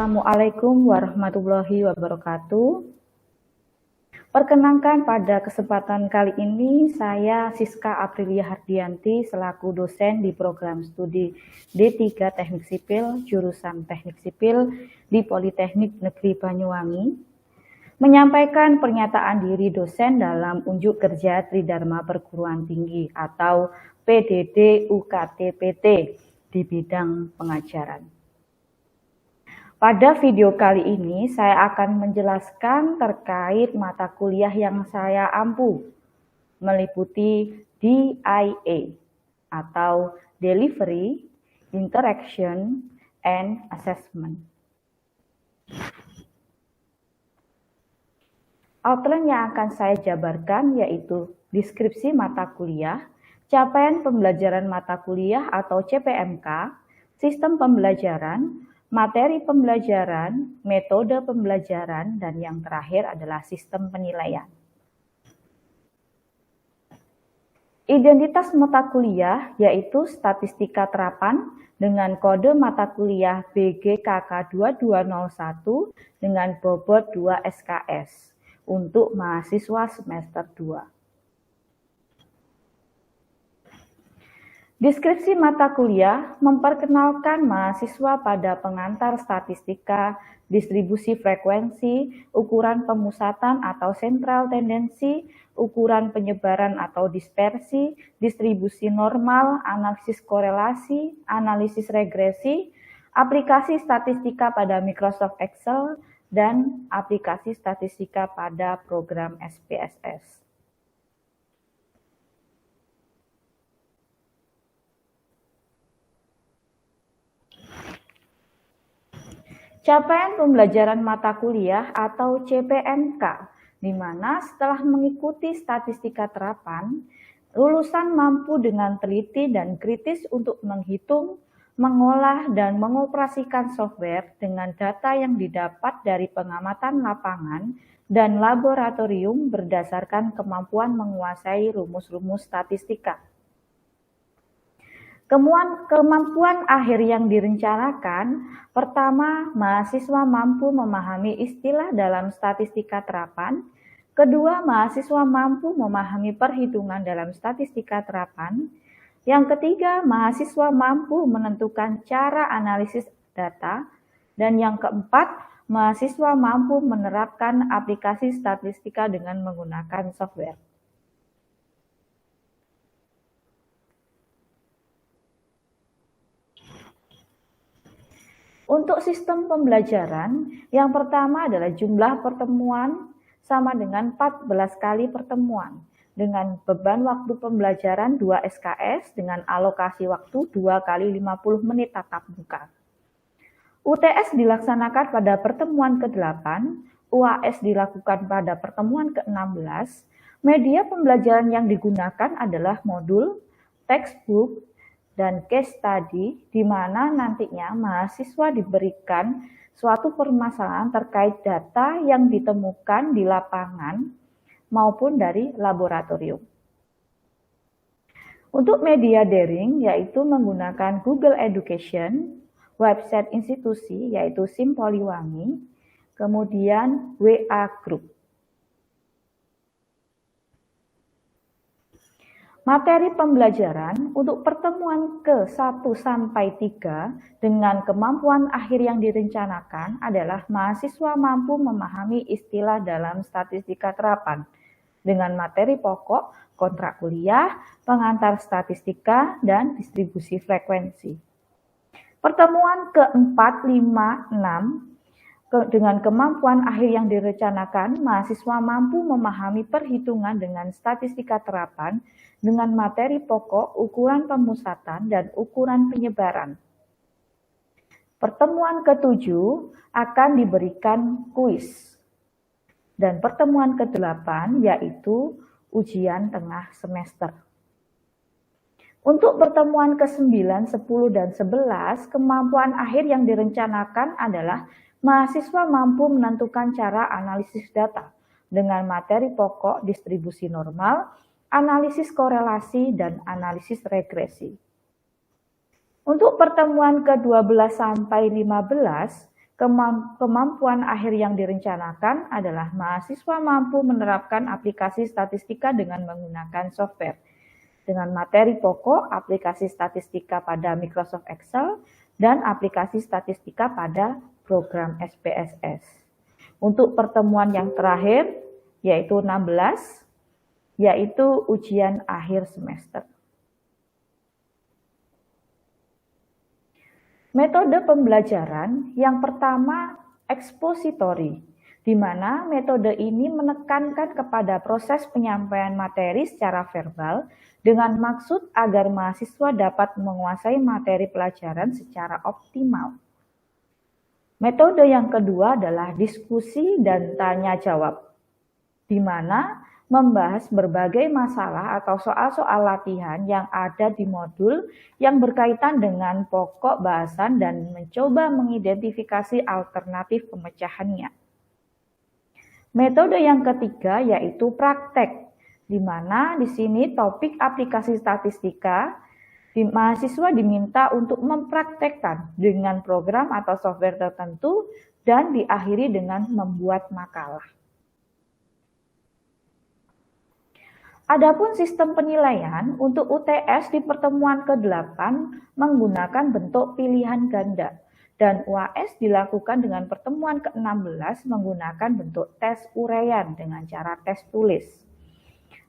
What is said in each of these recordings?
Assalamualaikum warahmatullahi wabarakatuh. Perkenankan pada kesempatan kali ini saya Siska Aprilia Hardianti selaku dosen di program studi D3 Teknik Sipil jurusan Teknik Sipil di Politeknik Negeri Banyuwangi menyampaikan pernyataan diri dosen dalam unjuk kerja Tridharma Perguruan Tinggi atau PDD UKT PT di bidang pengajaran. Pada video kali ini saya akan menjelaskan terkait mata kuliah yang saya ampu, meliputi DIA atau Delivery, Interaction, and Assessment. Outline yang akan saya jabarkan yaitu deskripsi mata kuliah, capaian pembelajaran mata kuliah atau CPMK, sistem pembelajaran, materi pembelajaran, metode pembelajaran, dan yang terakhir adalah sistem penilaian. Identitas mata kuliah yaitu statistika terapan dengan kode mata kuliah BGKK 2201 dengan bobot 2 SKS untuk mahasiswa semester 2. Deskripsi mata kuliah memperkenalkan mahasiswa pada pengantar statistika, distribusi frekuensi, ukuran pemusatan atau sentral tendensi, ukuran penyebaran atau dispersi, distribusi normal, analisis korelasi, analisis regresi, aplikasi statistika pada Microsoft Excel, dan aplikasi statistika pada program SPSS. Capaian pembelajaran mata kuliah atau CPMK, di mana setelah mengikuti statistika terapan, lulusan mampu dengan teliti dan kritis untuk menghitung, mengolah, dan mengoperasikan software dengan data yang didapat dari pengamatan lapangan dan laboratorium berdasarkan kemampuan menguasai rumus-rumus statistika. Kemampuan akhir yang direncanakan, pertama, mahasiswa mampu memahami istilah dalam statistika terapan. Kedua, mahasiswa mampu memahami perhitungan dalam statistika terapan. Yang ketiga, mahasiswa mampu menentukan cara analisis data. Dan yang keempat, mahasiswa mampu menerapkan aplikasi statistika dengan menggunakan software. Untuk sistem pembelajaran, yang pertama adalah jumlah pertemuan sama dengan 14 kali pertemuan dengan beban waktu pembelajaran 2 SKS dengan alokasi waktu 2 kali 50 menit tatap muka. UTS dilaksanakan pada pertemuan ke-8, UAS dilakukan pada pertemuan ke-16, media pembelajaran yang digunakan adalah modul, textbook, dan case study, di mana nantinya mahasiswa diberikan suatu permasalahan terkait data yang ditemukan di lapangan maupun dari laboratorium. Untuk media daring, yaitu menggunakan Google Education, website institusi, yaitu SIM Poliwangi, kemudian WA Group. Materi pembelajaran untuk pertemuan ke-1 sampai 3 dengan kemampuan akhir yang direncanakan adalah mahasiswa mampu memahami istilah dalam statistika terapan dengan materi pokok, kontrak kuliah, pengantar statistika, dan distribusi frekuensi. Pertemuan ke-4, 5, 6 dengan kemampuan akhir yang direncanakan, mahasiswa mampu memahami perhitungan dengan statistika terapan dengan materi pokok, ukuran pemusatan, dan ukuran penyebaran. Pertemuan ke-7 akan diberikan kuis. Dan pertemuan ke-8 yaitu ujian tengah semester. Untuk pertemuan ke-9, 10, dan 11, kemampuan akhir yang direncanakan adalah mahasiswa mampu menentukan cara analisis data dengan materi pokok distribusi normal, analisis korelasi, dan analisis regresi. Untuk pertemuan ke-12 sampai 15, Kemampuan akhir yang direncanakan adalah mahasiswa mampu menerapkan aplikasi statistika dengan menggunakan software. Dengan materi pokok, aplikasi statistika pada Microsoft Excel, dan aplikasi statistika pada program SPSS. Untuk pertemuan yang terakhir, yaitu 16, yaitu ujian akhir semester. Metode pembelajaran yang pertama ekspositori, di mana metode ini menekankan kepada proses penyampaian materi secara verbal dengan maksud agar mahasiswa dapat menguasai materi pelajaran secara optimal. Metode yang kedua adalah diskusi dan tanya jawab, di mana membahas berbagai masalah atau soal-soal latihan yang ada di modul yang berkaitan dengan pokok bahasan dan mencoba mengidentifikasi alternatif pemecahannya. Metode yang ketiga yaitu praktek, di mana di sini topik aplikasi statistika mahasiswa diminta untuk mempraktekkan dengan program atau software tertentu dan diakhiri dengan membuat makalah. Adapun sistem penilaian untuk UTS di pertemuan ke-8 menggunakan bentuk pilihan ganda dan UAS dilakukan dengan pertemuan ke-16 menggunakan bentuk tes uraian dengan cara tes tulis.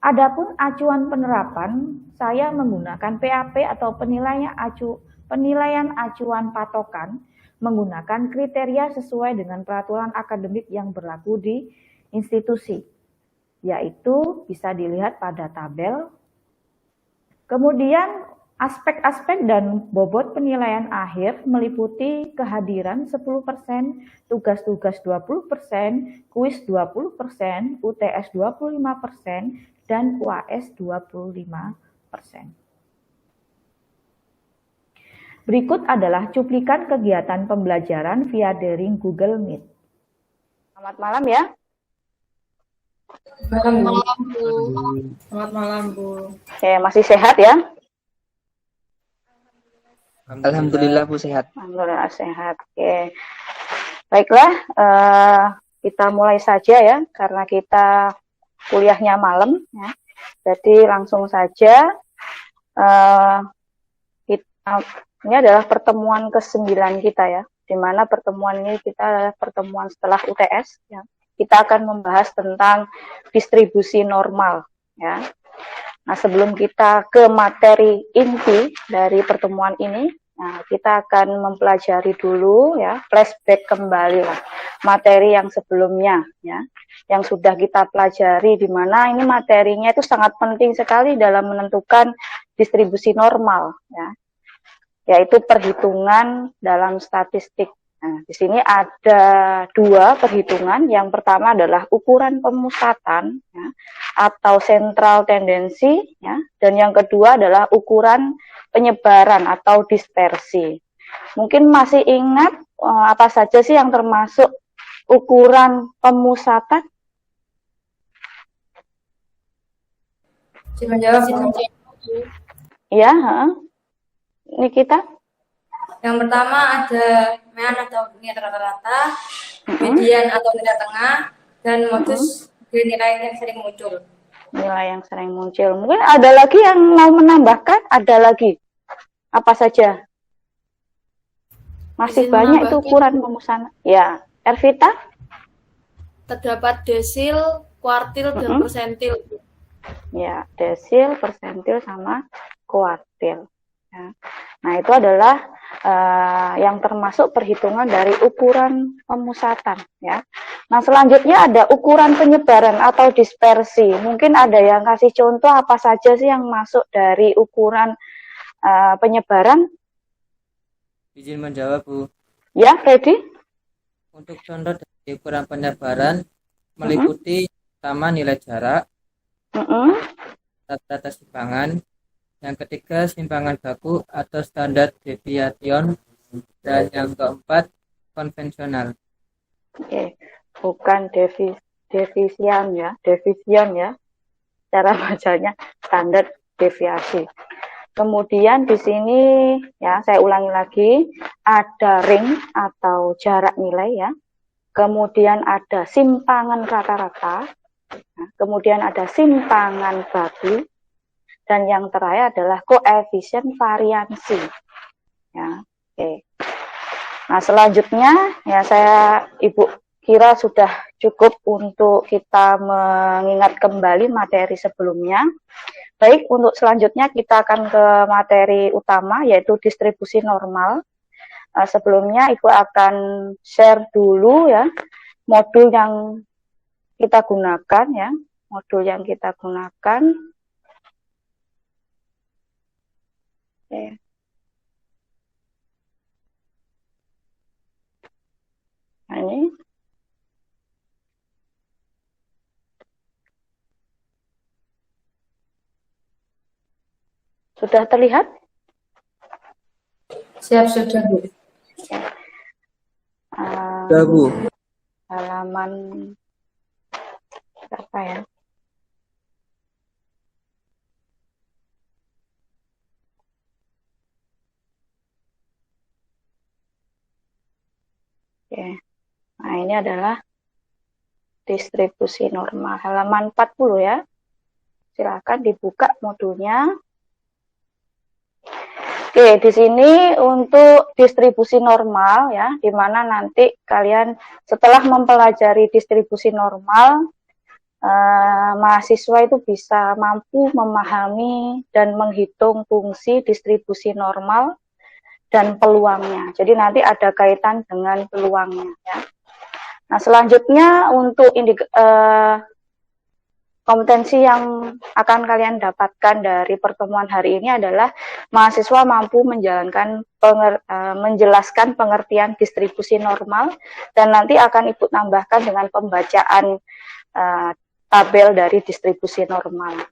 Adapun acuan penerapan, saya menggunakan PAP atau penilaian acuan patokan menggunakan kriteria sesuai dengan peraturan akademik yang berlaku di institusi, yaitu bisa dilihat pada tabel. Kemudian aspek-aspek dan bobot penilaian akhir meliputi kehadiran 10%, tugas-tugas 20%, kuis 20%, UTS 25%, dan UAS 25%. Berikut adalah cuplikan kegiatan pembelajaran via daring Google Meet. Selamat malam ya. Malam, Bu. Selamat malam, Bu. Oke, masih sehat ya? Alhamdulillah, Bu, sehat. Alhamdulillah sehat. Oke. Baiklah, kita mulai saja ya, karena kita kuliahnya malam ya. Jadi langsung saja ini adalah pertemuan ke-9 kita ya, di mana pertemuan ini kita adalah pertemuan setelah UTS ya. Kita akan membahas tentang distribusi normal ya. Nah, sebelum kita ke materi inti dari pertemuan ini, nah, kita akan mempelajari dulu ya, flashback kembali lah materi yang sebelumnya ya, yang sudah kita pelajari, di mana ini materinya itu sangat penting sekali dalam menentukan distribusi normal ya, yaitu perhitungan dalam statistik. Nah, di sini ada dua perhitungan. Yang pertama adalah ukuran pemusatan ya, atau sentral tendensi ya, dan yang kedua adalah ukuran penyebaran atau dispersi. Mungkin masih ingat apa saja sih yang termasuk ukuran pemusatan? Jawab. Ya, Nikita. Yang pertama ada median atau nilai rata-rata, median atau nilai tengah, dan modus nilai yang sering muncul. Nilai yang sering muncul. Mungkin ada lagi yang mau menambahkan? Ada lagi? Apa saja? Masih banyak itu ukuran pemusatan. Ya, Ervita? Terdapat desil, kuartil, dan persentil. Ya, desil, persentil, sama kuartil. Ya. Nah, itu adalah yang termasuk perhitungan dari ukuran pemusatan ya. Nah, selanjutnya ada ukuran penyebaran atau dispersi. Mungkin ada yang kasih contoh apa saja sih yang masuk dari ukuran penyebaran? Izin menjawab, Bu. Ya, Freddy. Untuk contoh dari ukuran penyebaran meliputi pertama nilai jarak, rata-rata simpangan, yang ketiga simpangan baku atau standar deviation, dan yang keempat konvensional. Oke, bukan deviation ya, cara bacanya standar deviasi. Kemudian di sini ya saya ulangi lagi, ada ring atau jarak nilai ya. Kemudian ada simpangan rata-rata. Nah, kemudian ada simpangan baku. Dan yang terakhir adalah koefisien variansi. Ya, oke. Nah, selanjutnya ya Ibu kira sudah cukup untuk kita mengingat kembali materi sebelumnya. Baik, untuk selanjutnya kita akan ke materi utama, yaitu distribusi normal. Sebelumnya Ibu akan share dulu ya modul yang kita gunakan ya, modul yang kita gunakan. Oke. Nah, ini. Sudah terlihat? Siap, sudah, Bu. Sudah, Bu. Halaman apa ya? Oke. Nah, ini adalah distribusi normal halaman 40 ya. Silakan dibuka modulnya. Oke, di sini untuk distribusi normal ya, di mana nanti kalian setelah mempelajari distribusi normal, mahasiswa itu bisa mampu memahami dan menghitung fungsi distribusi normal dan peluangnya. Jadi nanti ada kaitan dengan peluangnya ya. Nah, selanjutnya untuk kompetensi yang akan kalian dapatkan dari pertemuan hari ini adalah mahasiswa mampu menjelaskan pengertian distribusi normal, dan nanti akan Ibu tambahkan dengan pembacaan tabel dari distribusi normal.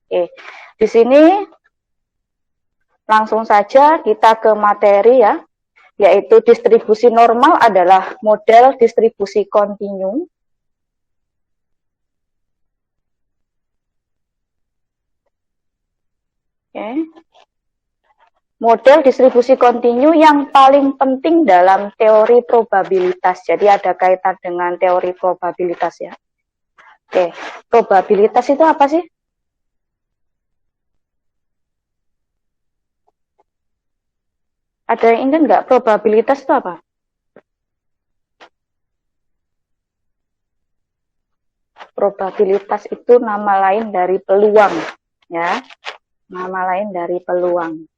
Oke, di sini langsung saja kita ke materi ya, yaitu distribusi normal adalah model distribusi kontinu. Oke. Model distribusi kontinu yang paling penting dalam teori probabilitas. Jadi ada kaitan dengan teori probabilitas ya. Oke, probabilitas itu apa sih? Ada yang ingat nggak probabilitas itu apa? Probabilitas itu nama lain dari peluang ya. Nama lain dari peluang.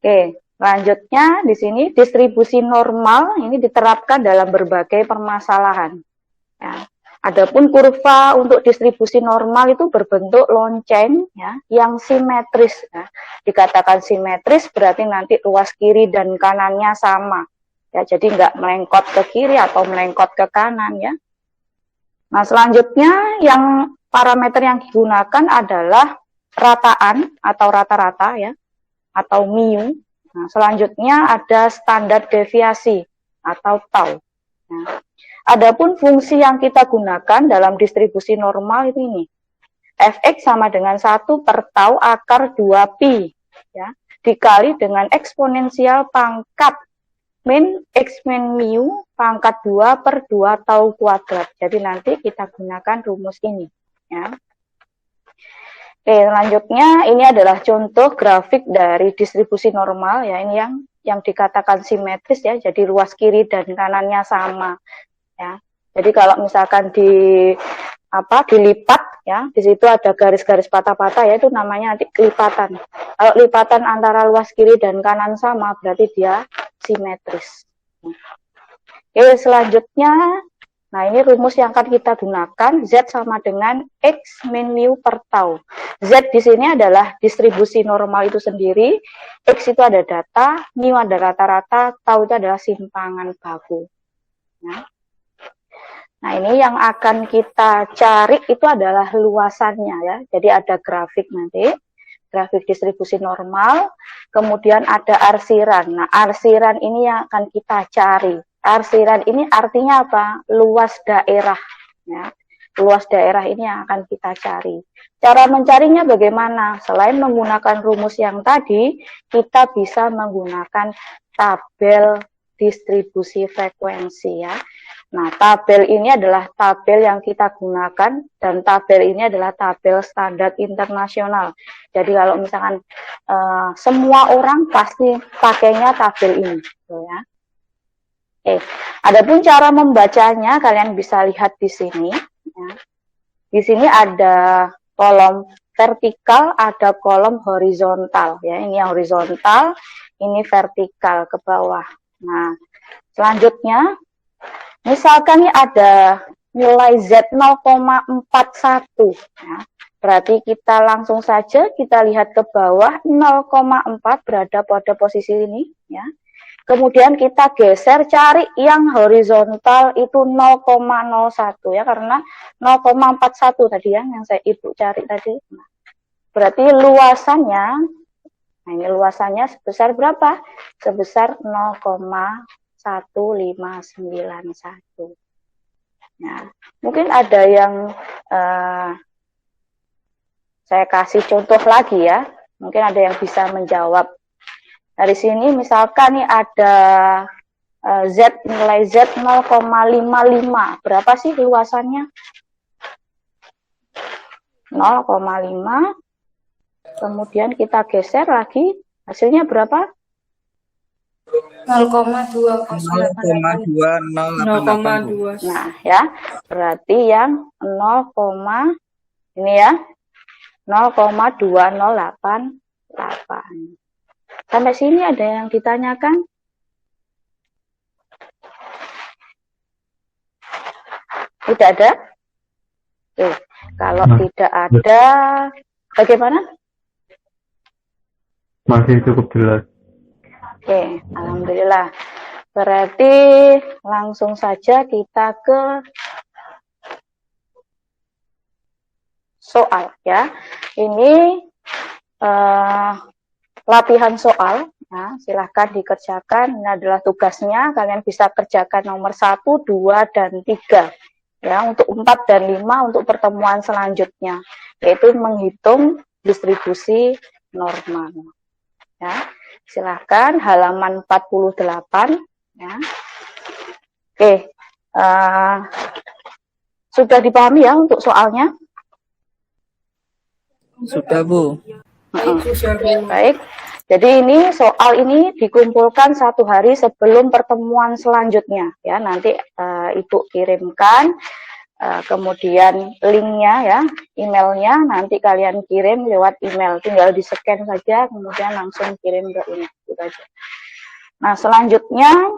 Oke, lanjutnya di sini distribusi normal ini diterapkan dalam berbagai permasalahan. Ya. Adapun kurva untuk distribusi normal itu berbentuk lonceng ya, yang simetris. Ya. Dikatakan simetris berarti nanti ruas kiri dan kanannya sama. Ya, jadi nggak melengkot ke kiri atau melengkot ke kanan ya. Nah, selanjutnya yang parameter yang digunakan adalah rataan atau rata-rata ya, atau mu. Nah, selanjutnya ada standar deviasi atau tau. Nah, adapun fungsi yang kita gunakan dalam distribusi normal itu ini. Fx sama dengan 1 per tau akar 2pi ya, dikali dengan eksponensial pangkat min x min mu pangkat 2 per 2 tau kuadrat. Jadi nanti kita gunakan rumus ini ya. Oke, selanjutnya ini adalah contoh grafik dari distribusi normal ya, ini yang dikatakan simetris ya, jadi ruas kiri dan kanannya sama ya. Jadi kalau misalkan dilipat ya, di situ ada garis-garis patah-patah ya, itu namanya nanti lipatan. Kalau lipatan antara luas kiri dan kanan sama berarti dia simetris. Oke, selanjutnya nah, ini rumus yang akan kita gunakan, Z sama dengan X min mu per tau. Z di sini adalah distribusi normal itu sendiri, X itu ada data, mu ada rata-rata, tau itu adalah simpangan baku. Nah, ini yang akan kita cari itu adalah luasannya ya. Jadi ada grafik nanti, grafik distribusi normal, kemudian ada arsiran. Nah, arsiran ini yang akan kita cari. Arsiran ini artinya apa? Luas daerah. Ya. luas daerah ini yang akan kita cari. Cara mencarinya bagaimana? Selain menggunakan rumus yang tadi, kita bisa menggunakan tabel distribusi frekuensi ya. Nah, tabel ini adalah tabel yang kita gunakan dan tabel ini adalah tabel standar internasional. Jadi kalau misalkan semua orang pasti pakainya tabel ini, gitu ya. Adapun cara membacanya kalian bisa lihat di sini. Ya. Di sini ada kolom vertikal, ada kolom horizontal. Ya, ini yang horizontal, ini vertikal ke bawah. Nah, selanjutnya, misalkan ini ada nilai Z 0,41. Ya. Berarti kita langsung saja kita lihat ke bawah 0,4 berada pada posisi ini. Ya. Kemudian kita geser cari yang horizontal itu 0,01 ya, karena 0,41 tadi ya yang ibu cari tadi. Berarti luasannya, nah ini luasannya sebesar berapa? Sebesar 0,1591. Nah, mungkin ada yang saya kasih contoh lagi ya, mungkin ada yang bisa menjawab. Dari sini misalkan nih ada nilai Z 0,55. Berapa sih luasannya? 0,5. Kemudian kita geser lagi. Hasilnya berapa? 0,208. Nah, ya. Berarti yang 0, ini ya. 0,2088. Sampai sini ada yang ditanyakan? Tidak ada? Oke. Kalau tidak ada, bagaimana? Masih cukup jelas. Oke, alhamdulillah. Berarti langsung saja kita ke soal ya. Ini latihan soal. Nah, silahkan dikerjakan. Ini adalah tugasnya. Kalian bisa kerjakan nomor 1, 2, dan 3. Ya, untuk 4 dan 5 untuk pertemuan selanjutnya. Yaitu menghitung distribusi normal. Ya, silahkan halaman 48. Ya. Oke, sudah dipahami ya untuk soalnya? Sudah, Bu. Baik. Jadi ini soal ini dikumpulkan 1 hari sebelum pertemuan selanjutnya. Ya, nanti Ibu kirimkan. Kemudian linknya ya, emailnya nanti kalian kirim lewat email, tinggal di scan saja kemudian langsung kirim ke email gitu aja. Nah selanjutnya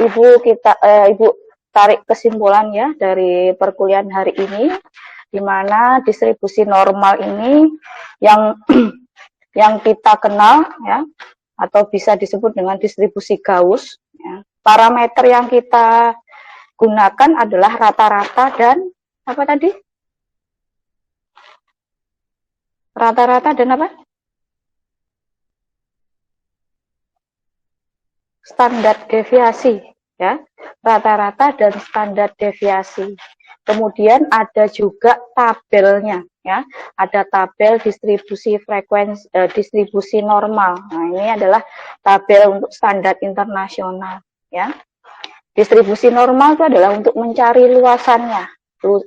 Ibu tarik kesimpulan ya dari perkuliahan hari ini, di mana distribusi normal ini yang yang kita kenal ya, atau bisa disebut dengan distribusi Gauss ya. Parameter yang kita gunakan adalah rata-rata dan apa tadi? Rata-rata dan apa? Standar deviasi ya. Rata-rata dan standar deviasi. Kemudian ada juga tabelnya ya. Ada tabel distribusi frekuensi distribusi normal. Nah, ini adalah tabel untuk standar internasional ya. Distribusi normal itu adalah untuk mencari luasannya,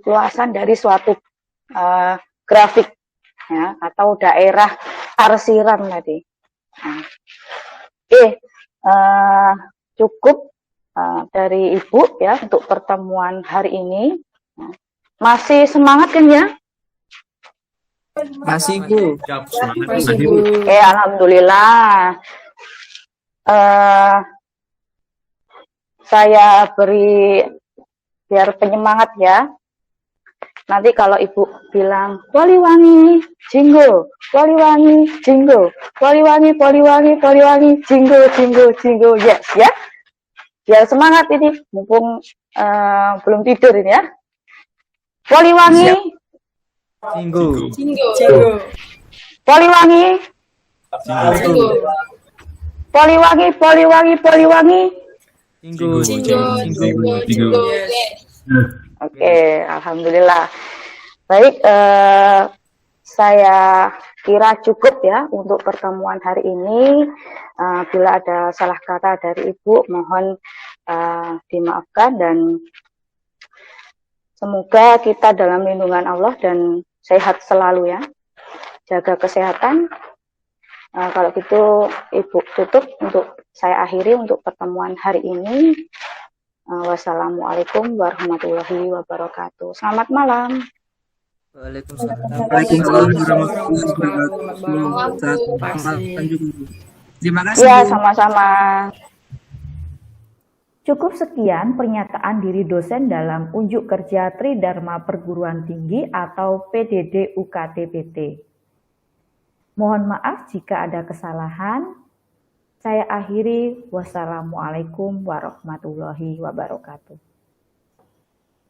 luasan dari suatu grafik ya, atau daerah arsiran tadi. Nah, cukup dari Ibu ya untuk pertemuan hari ini. Masih semangat kan ya? Masih, Bu. Masih, Bu. Alhamdulillah. Saya beri biar penyemangat ya. Nanti kalau Ibu bilang Poliwangi, jingo, Poliwangi, jingo, Poliwangi, Poliwangi, Poliwangi, jingo, jingo, jingo, yes ya. Biar semangat ini, mumpung belum tidur ini ya. Poliwangi, Jingo. Jingo. Poliwangi, Jingo. Poliwangi, Poliwangi, Poliwangi. Jingo. Jingo. Jingo. Yes. Oke, alhamdulillah. Baik, saya kira cukup ya untuk pertemuan hari ini. Bila ada salah kata dari Ibu, mohon dimaafkan dan semoga kita dalam lindungan Allah dan sehat selalu ya. Jaga kesehatan. Kalau gitu Ibu tutup untuk saya akhiri untuk pertemuan hari ini. Wassalamualaikum warahmatullahi wabarakatuh. Selamat malam. Waalaikumsalam. Waalaikumsalam warahmatullahi wabarakatuh. Terima kasih. Ya, Bu. sama-sama. Cukup sekian pernyataan diri dosen dalam unjuk kerja Tridharma Perguruan Tinggi atau PDD UKT-PT. Mohon maaf jika ada kesalahan. Saya akhiri. Wassalamualaikum warahmatullahi wabarakatuh.